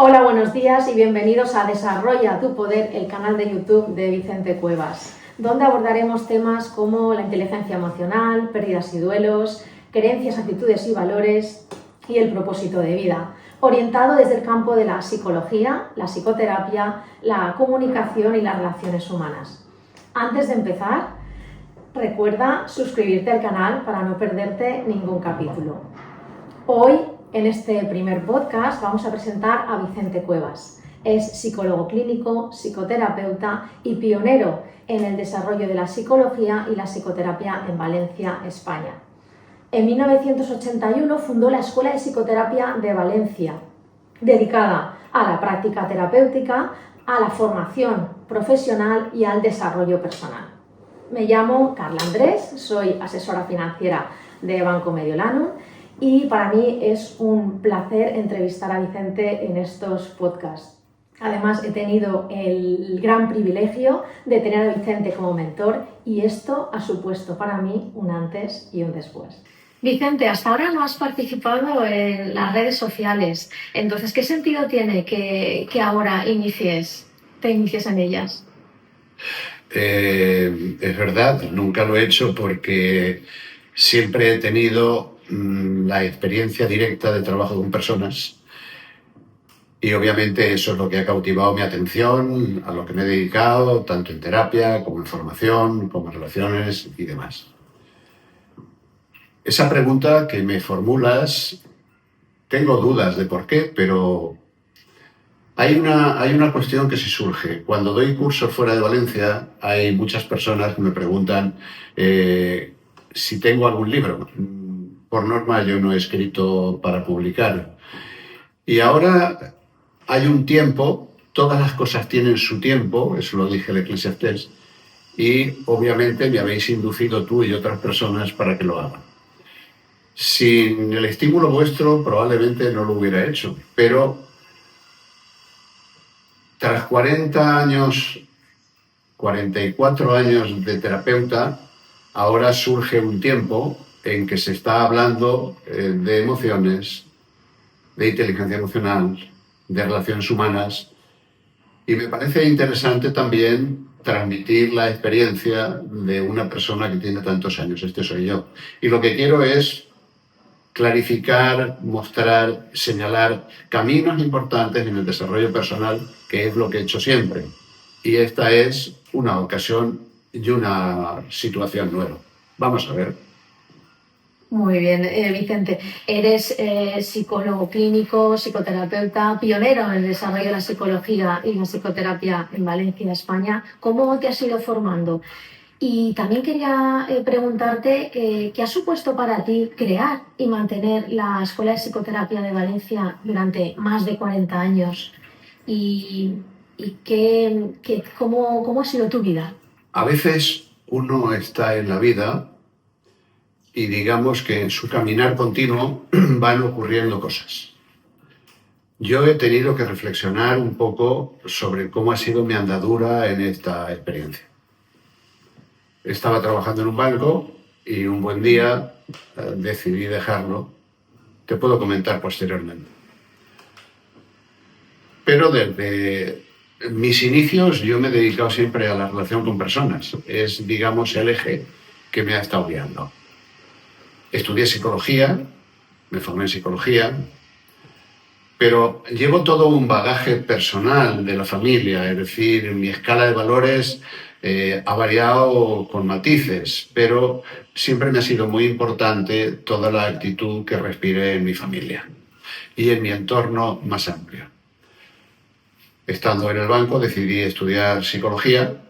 Hola, buenos días y bienvenidos a Desarrolla tu Poder, el canal de YouTube de Vicente Cuevas, donde abordaremos temas como la inteligencia emocional, pérdidas y duelos, creencias, actitudes y valores y el propósito de vida, orientado desde el campo de la psicología, la psicoterapia, la comunicación y las relaciones humanas. Antes de empezar, recuerda suscribirte al canal para no perderte ningún capítulo. Hoy, en este primer podcast, vamos a presentar a Vicente Cuevas. Es psicólogo clínico, psicoterapeuta y pionero en el desarrollo de la psicología y la psicoterapia en Valencia, España. En 1981 fundó la Escuela de Psicoterapia de Valencia, dedicada a la práctica terapéutica, a la formación profesional y al desarrollo personal. Me llamo Carla Andrés, soy asesora financiera de Banco Mediolanum y para mí es un placer entrevistar a Vicente en estos podcasts. Además, he tenido el gran privilegio de tener a Vicente como mentor y esto ha supuesto para mí un antes y un después. Vicente, hasta ahora no has participado en las redes sociales, entonces, ¿qué sentido tiene que ahora te inicies en ellas? Es verdad, nunca lo he hecho porque siempre he tenido la experiencia directa de trabajo con personas y obviamente eso es lo que ha cautivado mi atención, a lo que me he dedicado, tanto en terapia como en formación, como en relaciones y demás. Esa pregunta que me formulas, tengo dudas de por qué, pero hay una cuestión que se surge. Cuando doy cursos fuera de Valencia, hay muchas personas que me preguntan si tengo algún libro. Por norma, yo no he escrito para publicar. Y ahora hay un tiempo, todas las cosas tienen su tiempo, eso lo dije el Eclesiastés, y obviamente me habéis inducido tú y otras personas para que lo haga. Sin el estímulo vuestro, probablemente no lo hubiera hecho, pero tras 44 años de terapeuta, ahora surge un tiempo en que se está hablando de emociones, de inteligencia emocional, de relaciones humanas, y me parece interesante también transmitir la experiencia de una persona que tiene tantos años. Este soy yo. Y lo que quiero es clarificar, mostrar, señalar caminos importantes en el desarrollo personal, que es lo que he hecho siempre. Y esta es una ocasión y una situación nueva. Vamos a ver. Muy bien, Vicente. Eres psicólogo clínico, psicoterapeuta, pionero en el desarrollo de la psicología y la psicoterapia en Valencia, España. ¿Cómo te has ido formando? Y también quería preguntarte qué ha supuesto para ti crear y mantener la Escuela de Psicoterapia de Valencia durante más de 40 años y, cómo ha sido tu vida. A veces uno está en la vida y digamos que en su caminar continuo van ocurriendo cosas. Yo he tenido que reflexionar un poco sobre cómo ha sido mi andadura en esta experiencia. Estaba trabajando en un banco y un buen día decidí dejarlo. Te puedo comentar posteriormente. Pero desde mis inicios yo me he dedicado siempre a la relación con personas. Es, digamos, el eje que me ha estado guiando. Estudié psicología, me formé en psicología, pero llevo todo un bagaje personal de la familia, es decir, mi escala de valores ha variado con matices, pero siempre me ha sido muy importante toda la actitud que respiré en mi familia y en mi entorno más amplio. Estando en el banco decidí estudiar psicología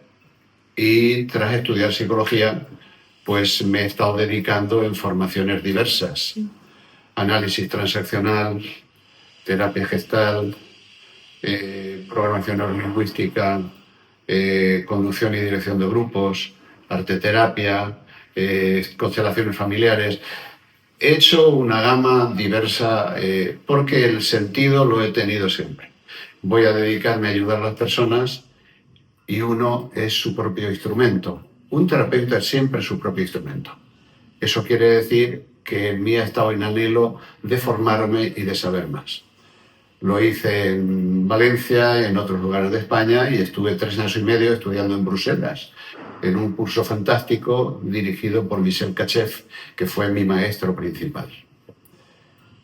y tras estudiar psicología pues me he estado dedicando en formaciones diversas, análisis transaccional, terapia gestal, programación neurolingüística, conducción y dirección de grupos, arteterapia, constelaciones familiares. He hecho una gama diversa porque el sentido lo he tenido siempre. Voy a dedicarme a ayudar a las personas y uno es su propio instrumento. Un terapeuta es siempre su propio instrumento. Eso quiere decir que en mí ha estado en anhelo de formarme y de saber más. Lo hice en Valencia, en otros lugares de España, y estuve 3 años y medio estudiando en Bruselas, en un curso fantástico dirigido por Michel Kachev, que fue mi maestro principal.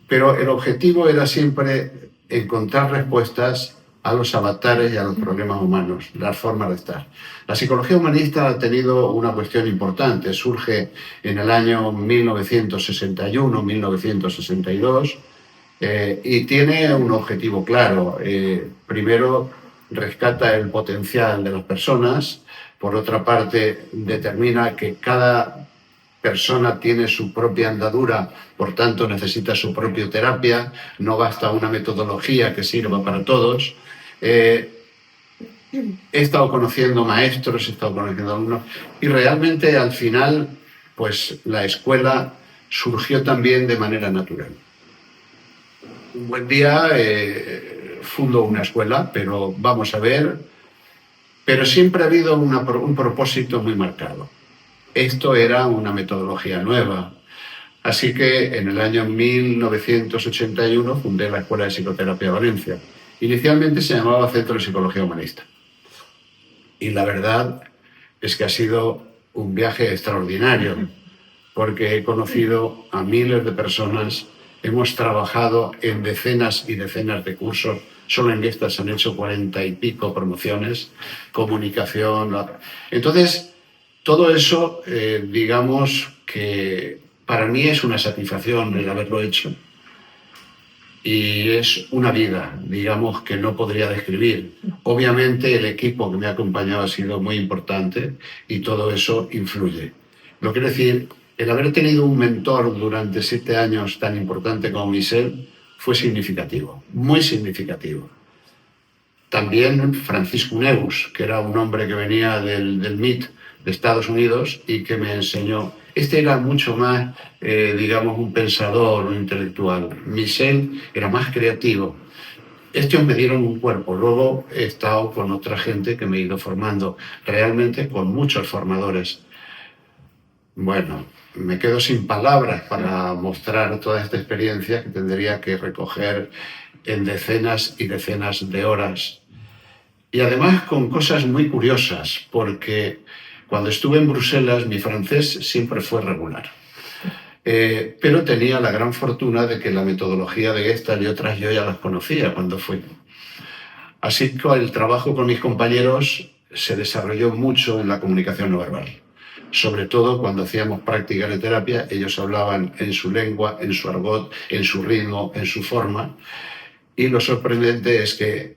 Pero el objetivo era siempre encontrar respuestas a los avatares y a los problemas humanos, las formas de estar. La psicología humanista ha tenido una cuestión importante. Surge en el año 1961, 1962, y tiene un objetivo claro. Primero, rescata el potencial de las personas. Por otra parte, determina que cada persona tiene su propia andadura, por tanto necesita su propia terapia, no basta una metodología que sirva para todos. He estado conociendo maestros, he estado conociendo alumnos, y realmente al final, pues la escuela surgió también de manera natural. Un buen día fundo una escuela, pero vamos a ver, pero siempre ha habido un propósito muy marcado. Esto era una metodología nueva. Así que en el año 1981 fundé la Escuela de Psicoterapia de Valencia. Inicialmente se llamaba Centro de Psicología Humanista. Y la verdad es que ha sido un viaje extraordinario, porque he conocido a miles de personas, hemos trabajado en decenas y decenas de cursos, solo en estas se han hecho 40 y pico promociones, comunicación. Entonces, todo eso, digamos que para mí es una satisfacción el haberlo hecho. Y es una vida, digamos, que no podría describir. Obviamente el equipo que me ha acompañado ha sido muy importante y todo eso influye. Lo quiero decir, el haber tenido un mentor durante 7 años tan importante como Michel fue significativo, muy significativo. También Francisco Neus, que era un hombre que venía del MIT de Estados Unidos y que me enseñó. Este era mucho más, digamos, un pensador, un intelectual. Michel era más creativo. Estos me dieron un cuerpo. Luego he estado con otra gente que me he ido formando, realmente con muchos formadores. Bueno, me quedo sin palabras para mostrar toda esta experiencia que tendría que recoger en decenas y decenas de horas. Y además con cosas muy curiosas, porque cuando estuve en Bruselas mi francés siempre fue regular. Pero tenía la gran fortuna de que la metodología de Gestalt y otras yo ya las conocía cuando fui. Así que el trabajo con mis compañeros se desarrolló mucho en la comunicación no verbal. Sobre todo cuando hacíamos prácticas de terapia, ellos hablaban en su lengua, en su argot, en su ritmo, en su forma. Y lo sorprendente es que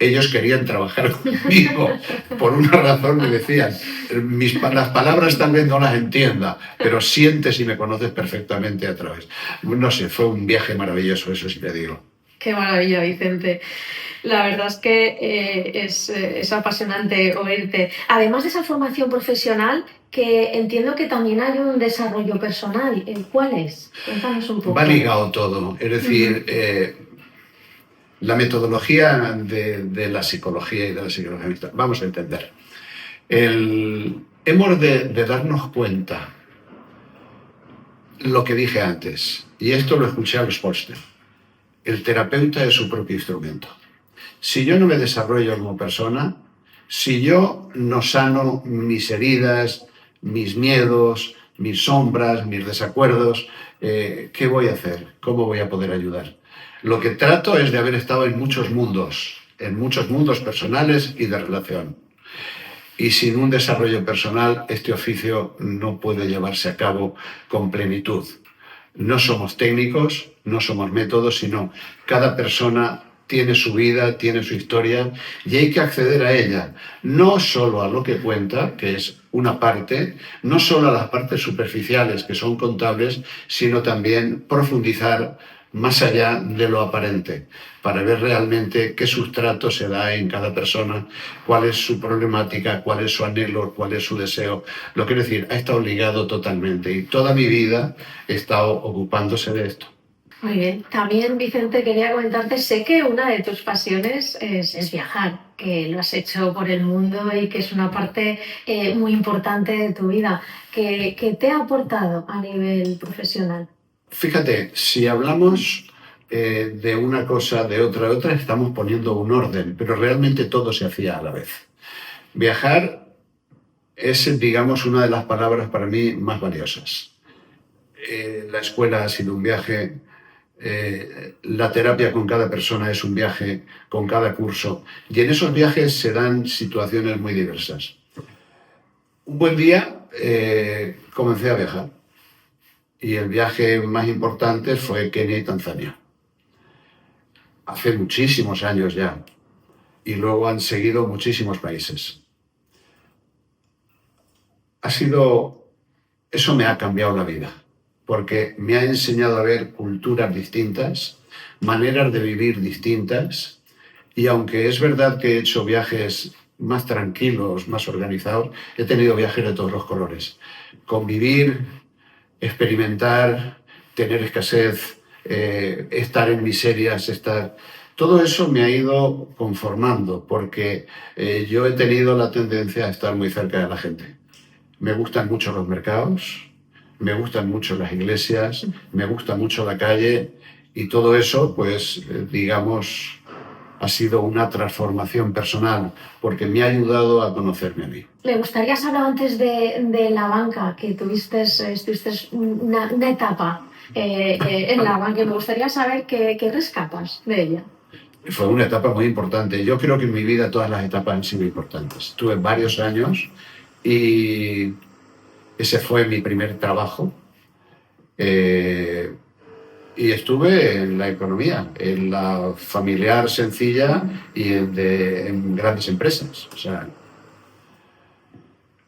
ellos querían trabajar conmigo. Por una razón me decían, las palabras tal vez no las entienda, pero sientes y me conoces perfectamente a través. No sé, fue un viaje maravilloso, eso sí te digo. Qué maravilla, Vicente. La verdad es que es apasionante oírte. Además de esa formación profesional, que entiendo que también hay un desarrollo personal. ¿Cuál es? Cuéntanos un poco. Va ligado todo. Es decir, la metodología de la psicología y de la psicología mixta. Vamos a entender. Hemos de darnos cuenta lo que dije antes, y esto lo escuché a los Polster. El terapeuta es su propio instrumento. Si yo no me desarrollo como persona, si yo no sano mis heridas, mis miedos, mis sombras, mis desacuerdos, ¿qué voy a hacer? ¿Cómo voy a poder ayudar? Lo que trato es de haber estado en muchos mundos personales y de relación. Y sin un desarrollo personal, este oficio no puede llevarse a cabo con plenitud. No somos técnicos, no somos métodos, sino cada persona tiene su vida, tiene su historia y hay que acceder a ella, no solo a lo que cuenta, que es una parte, no solo a las partes superficiales que son contables, sino también profundizar más allá de lo aparente, para ver realmente qué sustrato se da en cada persona, cuál es su problemática, cuál es su anhelo, cuál es su deseo. Lo quiero decir, ha estado ligado totalmente y toda mi vida he estado ocupándose de esto. Muy bien. También, Vicente, quería comentarte, sé que una de tus pasiones es viajar, que lo has hecho por el mundo y que es una parte muy importante de tu vida. ¿Qué te ha aportado a nivel profesional? Fíjate, si hablamos de una cosa, de otra, estamos poniendo un orden, pero realmente todo se hacía a la vez. Viajar es, digamos, una de las palabras para mí más valiosas. La escuela ha sido un viaje, la terapia con cada persona es un viaje, con cada curso, y en esos viajes se dan situaciones muy diversas. Un buen día comencé a viajar y el viaje más importante fue Kenia y Tanzania. Hace muchísimos años ya, y luego han seguido muchísimos países. Eso me ha cambiado la vida, porque me ha enseñado a ver culturas distintas, maneras de vivir distintas, y aunque es verdad que he hecho viajes más tranquilos, más organizados, he tenido viajes de todos los colores. Convivir, experimentar, tener escasez, estar en miserias, todo eso me ha ido conformando, porque yo he tenido la tendencia a estar muy cerca de la gente. Me gustan mucho los mercados, me gustan mucho las iglesias, me gusta mucho la calle, y todo eso, pues, digamos, ha sido una transformación personal, porque me ha ayudado a conocerme a mí. Me gustaría saber antes de la banca, que estuviste una etapa en la banca, y me gustaría saber qué rescatas de ella. Fue una etapa muy importante. Yo creo que en mi vida todas las etapas han sido importantes. Tuve varios años y ese fue mi primer trabajo. Y estuve en la economía, en la familiar sencilla y en grandes empresas. O sea,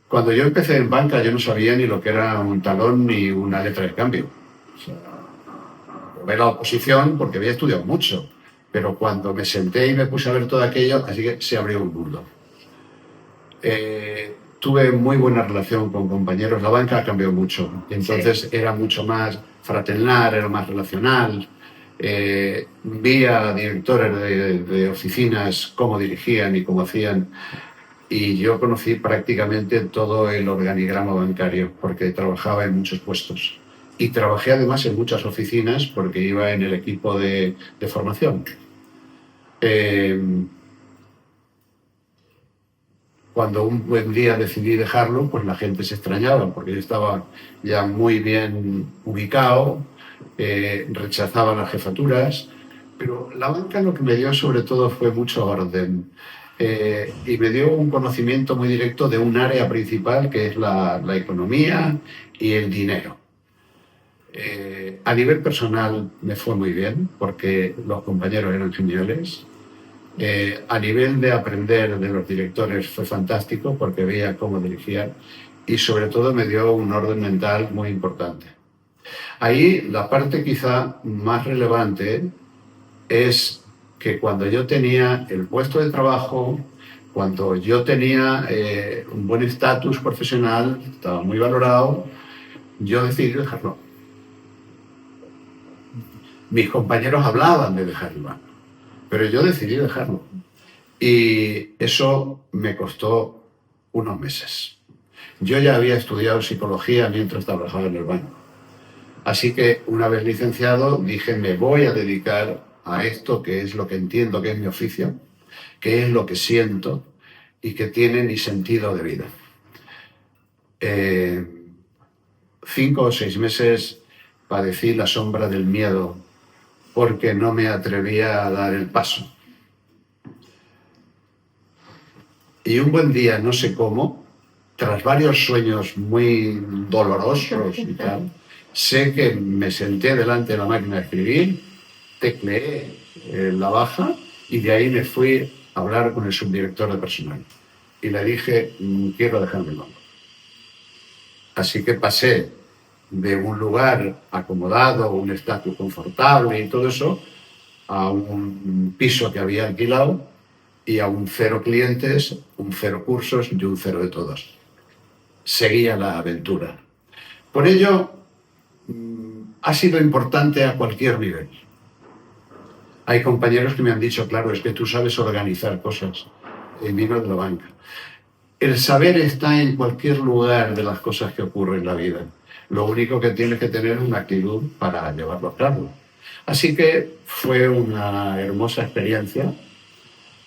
cuando yo empecé en banca yo no sabía ni lo que era un talón ni una letra de cambio. O sea, ve la oposición porque había estudiado mucho, pero cuando me senté y me puse a ver todo aquello, así que se abrió un mundo. Tuve muy buena relación con compañeros, la banca ha cambiado mucho, entonces era mucho más fraternal, era más relacional. Vi a directores de oficinas cómo dirigían y cómo hacían, y yo conocí prácticamente todo el organigrama bancario porque trabajaba en muchos puestos. Y trabajé además en muchas oficinas porque iba en el equipo de formación. Cuando un buen día decidí dejarlo, pues la gente se extrañaba porque yo estaba ya muy bien ubicado, rechazaba las jefaturas, pero la banca lo que me dio sobre todo fue mucho orden, y me dio un conocimiento muy directo de un área principal que es la economía y el dinero. A nivel personal me fue muy bien porque los compañeros eran geniales. A nivel de aprender de los directores fue fantástico porque veía cómo dirigían y sobre todo me dio un orden mental muy importante. Ahí la parte quizá más relevante es que cuando yo tenía el puesto de trabajo, cuando yo tenía un buen estatus profesional, estaba muy valorado, yo decidí dejarlo. Mis compañeros hablaban de dejar el banco, pero yo decidí dejarlo. Y eso me costó unos meses. Yo ya había estudiado psicología mientras trabajaba en el banco. Así que una vez licenciado dije, me voy a dedicar a esto que es lo que entiendo que es mi oficio, que es lo que siento y que tiene mi sentido de vida. 5 o 6 meses padecí la sombra del miedo porque no me atrevía a dar el paso. Y un buen día, no sé cómo, tras varios sueños muy dolorosos y tal, sé que me senté delante de la máquina de escribir, tecleé la baja y de ahí me fui a hablar con el subdirector de personal. Y le dije, quiero dejarme el banco. Así que pasé de un lugar acomodado, un estatus confortable y todo eso, a un piso que había alquilado y a un 0 clientes, un 0 cursos y un 0 de todos. Seguía la aventura. Por ello, ha sido importante a cualquier nivel. Hay compañeros que me han dicho, claro, es que tú sabes organizar cosas. En vino de la banca. El saber está en cualquier lugar de las cosas que ocurren en la vida. Lo único que tienes que tener es una actitud para llevarlo a cabo. Así que fue una hermosa experiencia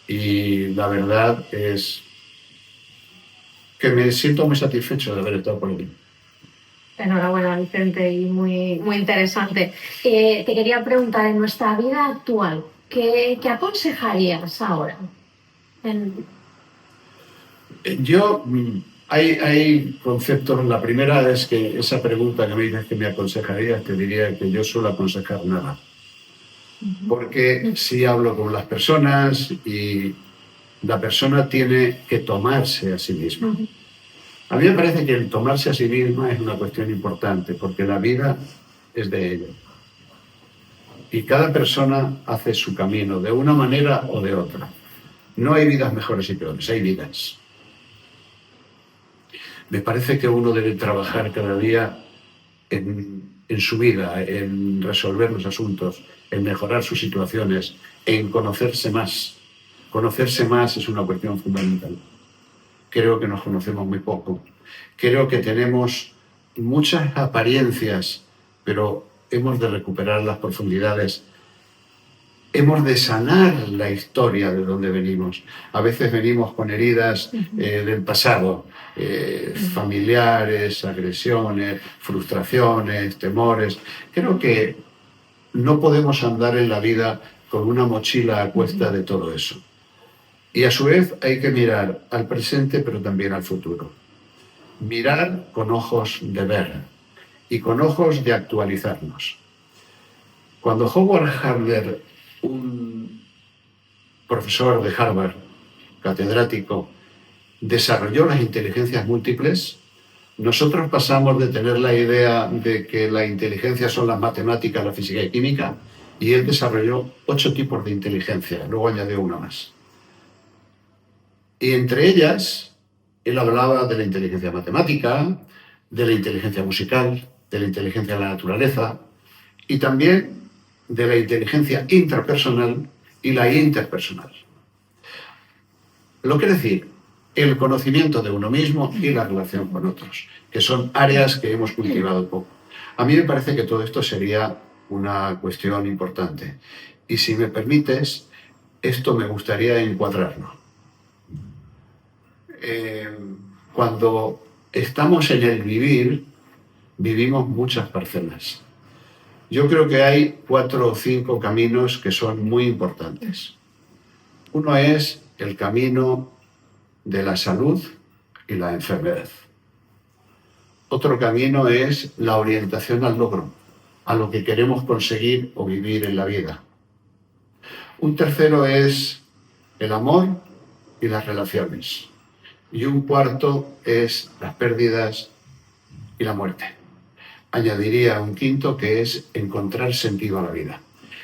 y la verdad es que me siento muy satisfecho de haber estado por aquí. Enhorabuena, Vicente, y muy interesante. Te quería preguntar, en nuestra vida actual, ¿qué aconsejarías ahora? En- Hay conceptos. La primera es que esa pregunta que me dices que me aconsejarías, te diría que yo suelo aconsejar nada. Porque si hablo con las personas y la persona tiene que tomarse a sí misma. A mí me parece que el tomarse a sí misma es una cuestión importante, porque la vida es de ella. Y cada persona hace su camino de una manera o de otra. No hay vidas mejores y peores, hay vidas. Me parece que uno debe trabajar cada día en su vida, en resolver los asuntos, en mejorar sus situaciones, en conocerse más. Conocerse más es una cuestión fundamental. Creo que nos conocemos muy poco. Creo que tenemos muchas apariencias, pero hemos de recuperar las profundidades. Hemos de sanar la historia de donde venimos. A veces venimos con heridas del pasado, familiares, agresiones, frustraciones, temores. Creo que no podemos andar en la vida con una mochila a cuesta de todo eso. Y a su vez hay que mirar al presente, pero también al futuro. Mirar con ojos de ver y con ojos de actualizarnos. Cuando Howard Gardner, un profesor de Harvard, catedrático, desarrolló las inteligencias múltiples, nosotros pasamos de tener la idea de que la inteligencia son las matemáticas, la física y química, y él desarrolló 8 tipos de inteligencia, luego añadió una más. Y entre ellas, él hablaba de la inteligencia matemática, de la inteligencia musical, de la inteligencia de la naturaleza y también de la inteligencia intrapersonal y la interpersonal. Lo que decir, el conocimiento de uno mismo y la relación con otros, que son áreas que hemos cultivado poco. A mí me parece que todo esto sería una cuestión importante. Y si me permites, esto me gustaría encuadrarlo. Cuando estamos en el vivir, vivimos muchas parcelas. Yo creo que hay 4 o 5 caminos que son muy importantes. Uno es el camino de la salud y la enfermedad. Otro camino es la orientación al logro, a lo que queremos conseguir o vivir en la vida. Un tercero es el amor y las relaciones. Y un cuarto es las pérdidas y la muerte. Añadiría un quinto que es encontrar sentido a la vida.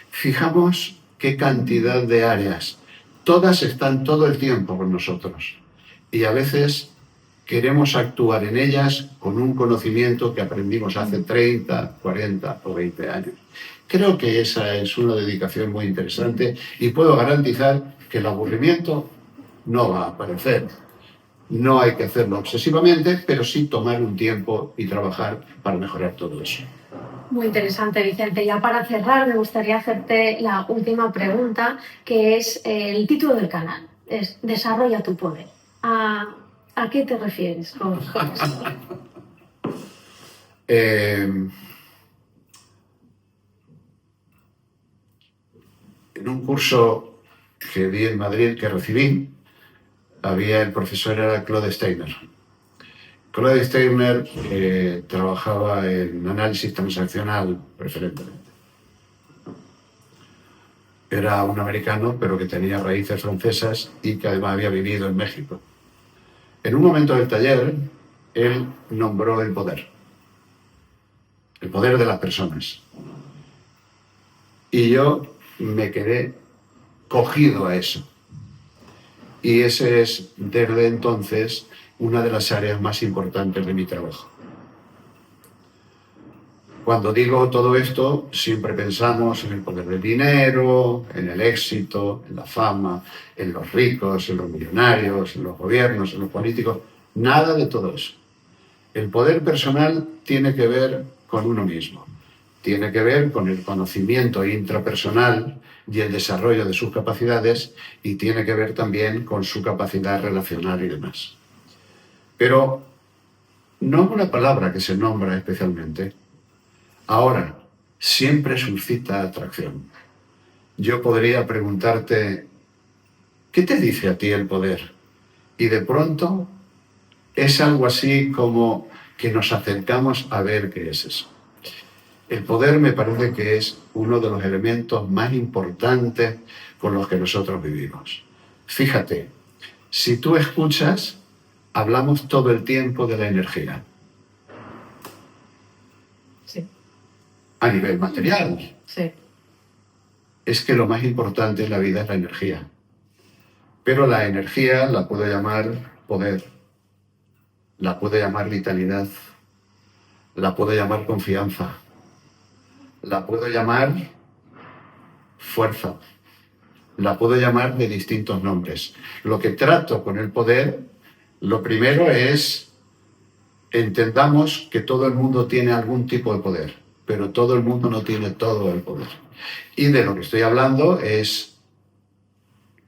Fijamos qué cantidad de áreas. Todas están todo el tiempo con nosotros. Y a veces queremos actuar en ellas con un conocimiento que aprendimos hace 30, 40 o 20 años. Creo que esa es una dedicación muy interesante y puedo garantizar que el aburrimiento no va a aparecer. No hay que hacerlo obsesivamente, pero sí tomar un tiempo y trabajar para mejorar todo eso. Muy interesante, Vicente. Ya para cerrar, me gustaría hacerte la última pregunta, que es el título del canal. Es Desarrolla tu poder. ¿A qué te refieres con esto? En un curso que di en Madrid, que recibí, el profesor era Claude Steiner. Claude Steiner trabajaba en análisis transaccional preferentemente. Era un americano, pero que tenía raíces francesas y que además había vivido en México. En un momento del taller, él nombró el poder de las personas. Y yo me quedé cogido a eso. Y ese es, desde entonces, una de las áreas más importantes de mi trabajo. Cuando digo todo esto, siempre pensamos en el poder del dinero, en el éxito, en la fama, en los ricos, en los millonarios, en los gobiernos, en los políticos. Nada de todo eso. El poder personal tiene que ver con uno mismo. tiene que ver con el conocimiento intrapersonal y el desarrollo de sus capacidades, y tiene que ver también con su capacidad relacional y demás. Pero no es una palabra que se nombra especialmente. Ahora, siempre suscita atracción. Yo podría preguntarte, ¿qué te dice a ti el poder? Y de pronto es algo así como que nos acercamos a ver qué es eso. El poder me parece que es uno de los elementos más importantes con los que nosotros vivimos. Fíjate, si tú escuchas, hablamos todo el tiempo de la energía. Sí. A nivel material. Sí. Es que lo más importante en la vida es la energía. Pero la energía la puedo llamar poder, la puedo llamar vitalidad, la puedo llamar confianza, la puedo llamar fuerza, la puedo llamar de distintos nombres. Lo que trato con el poder, lo primero es, entendamos que todo el mundo tiene algún tipo de poder, pero todo el mundo no tiene todo el poder. Y de lo que estoy hablando es,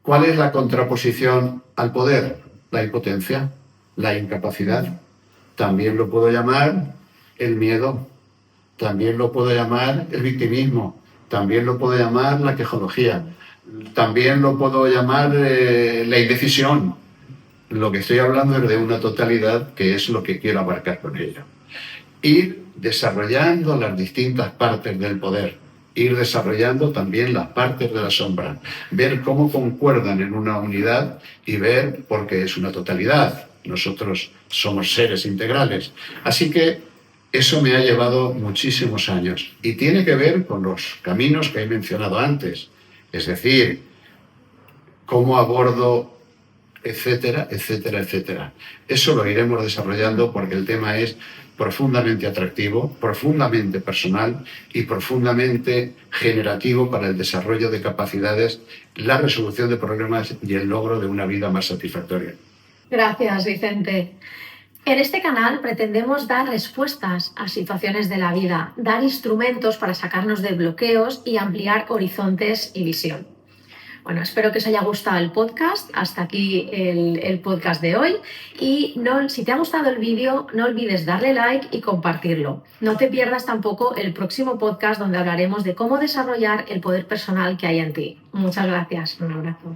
¿cuál es la contraposición al poder? La impotencia, la incapacidad. También lo puedo llamar el miedo, también lo puedo llamar el victimismo, también lo puedo llamar la quejología, también lo puedo llamar la indecisión. Lo que estoy hablando es de una totalidad, que es lo que quiero abarcar con ello. Ir desarrollando las distintas partes del poder, ir desarrollando también las partes de la sombra, ver cómo concuerdan en una unidad y ver, porque es una totalidad, nosotros somos seres integrales. Así que eso me ha llevado muchísimos años y tiene que ver con los caminos que he mencionado antes, es decir, cómo abordo, etcétera, etcétera, etcétera. Eso lo iremos desarrollando porque el tema es profundamente atractivo, profundamente personal y profundamente generativo para el desarrollo de capacidades, la resolución de problemas y el logro de una vida más satisfactoria. Gracias, Vicente. En este canal pretendemos dar respuestas a situaciones de la vida, dar instrumentos para sacarnos de bloqueos y ampliar horizontes y visión. Bueno, espero que os haya gustado el podcast. Hasta aquí el podcast de hoy. Y si te ha gustado el vídeo, no olvides darle like y compartirlo. No te pierdas tampoco el próximo podcast donde hablaremos de cómo desarrollar el poder personal que hay en ti. Muchas gracias. Un abrazo.